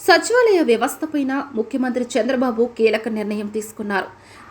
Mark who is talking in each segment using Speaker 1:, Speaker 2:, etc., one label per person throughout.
Speaker 1: సచివాలయ వ్యవస్థపైన ముఖ్యమంత్రి చంద్రబాబు కీలక నిర్ణయం తీసుకున్నారు.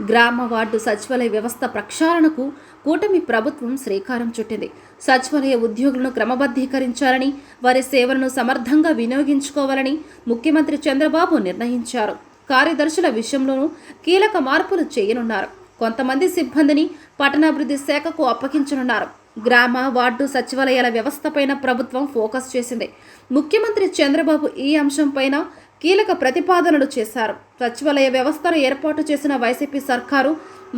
Speaker 1: గ్రామ వార్డు సచివాలయ వ్యవస్థ ప్రక్షాళనకు కూటమి ప్రభుత్వం శ్రీకారం చుట్టింది. సచివాలయ ఉద్యోగులను క్రమబద్ధీకరించాలని, వారి సేవలను సమర్థంగా వినియోగించుకోవాలని ముఖ్యమంత్రి చంద్రబాబు నిర్ణయించారు. కార్యదర్శుల విషయంలోనూ కీలక మార్పులు చేయనున్నారు. కొంతమంది సిబ్బందిని పట్టణాభివృద్ధి శాఖకు అప్పగించనున్నారు. గ్రామ వార్డు సచివాలయాల వ్యవస్థపైన ప్రభుత్వం ఫోకస్ చేసింది. ముఖ్యమంత్రి చంద్రబాబు ఈ అంశంపైన కీలక ప్రతిపాదనలు చేశారు. సచివాలయ వ్యవస్థను ఏర్పాటు చేసిన వైసీపీ సర్కారు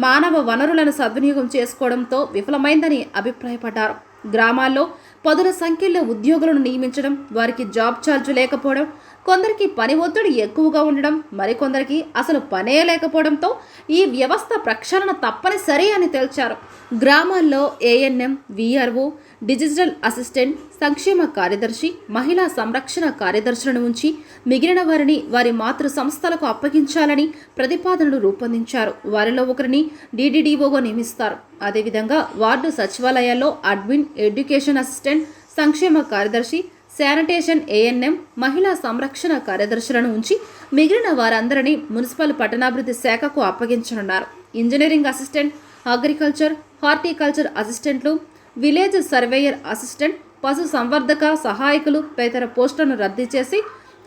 Speaker 1: మానవ వనరులను సద్వినియోగం చేసుకోవడంతో విఫలమైందని అభిప్రాయపడ్డారు. గ్రామాల్లో పదుల సంఖ్యలో ఉద్యోగులను నియమించడం, వారికి జాబ్ ఛార్జ్ లేకపోవడం, కొందరికి పని ఒత్తిడి ఎక్కువగా ఉండడం, మరికొందరికి అసలు పనే లేకపోవడంతో ఈ వ్యవస్థ ప్రక్షాళన తప్పనిసరి అని తేల్చారు. గ్రామాల్లో ఏఎన్ఎం, విఆర్ఓ, డిజిటల్ అసిస్టెంట్, సంక్షేమ కార్యదర్శి, మహిళా సంరక్షణ కార్యదర్శులను ఉంచి మిగిలిన వారిని వారి మాతృ సంస్థలకు అప్పగించాలని ప్రతిపాదనలు రూపొందించారు. వారిలో ఒకరిని డీడీడీఓగా నియమిస్తారు. అదేవిధంగా వార్డు సచివాలయాల్లో అడ్మిన్, ఎడ్యుకేషన్ అసిస్టెంట్, సంక్షేమ కార్యదర్శి, శానిటేషన్ ఏఎన్ఎం, మహిళా సంరక్షణ కార్యదర్శులను ఉంచి మిగిలిన వారందరినీ మున్సిపల్ పట్టణాభివృద్ధి శాఖకు అప్పగించనున్నారు. ఇంజనీరింగ్ అసిస్టెంట్, అగ్రికల్చర్, హార్టికల్చర్ అసిస్టెంట్లు, విలేజ్ సర్వేయర్ అసిస్టెంట్, పశు సంవర్ధక సహాయకులు తదితర పోస్టులను రద్దు చేసి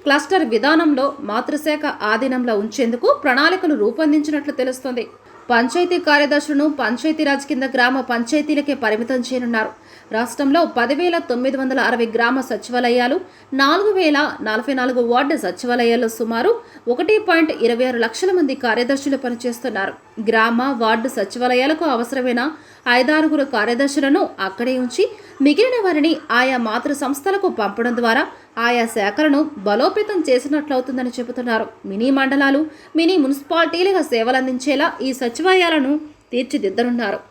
Speaker 1: క్లస్టర్ విధానంలో మాతృశాఖ ఆధీనంలో ఉంచేందుకు ప్రణాళికలు రూపొందించినట్లు తెలుస్తోంది. పంచాయతీ కార్యదర్శులను పంచాయతీరాజ్ కింద గ్రామ పంచాయతీలకే పరిమితం చేయనున్నారు. రాష్ట్రంలో 10,960 గ్రామ సచివాలయాలు, 4,044 వార్డు సచివాలయాల్లో సుమారు 1.26 లక్షల మంది కార్యదర్శులు పనిచేస్తున్నారు. గ్రామ వార్డు సచివాలయాలకు అవసరమైన 5-6 కార్యదర్శులను అక్కడే ఉంచి మిగిలిన వారిని ఆయా మాతృ సంస్థలకు పంపడం ద్వారా ఆయా శాఖలను బలోపేతం చేసినట్లవుతుందని చెబుతున్నారు. మినీ మండలాలు, మినీ మున్సిపాలిటీలుగా సేవలందించేలా ఈ సచివాలయాలను తీర్చిదిద్దనున్నారు.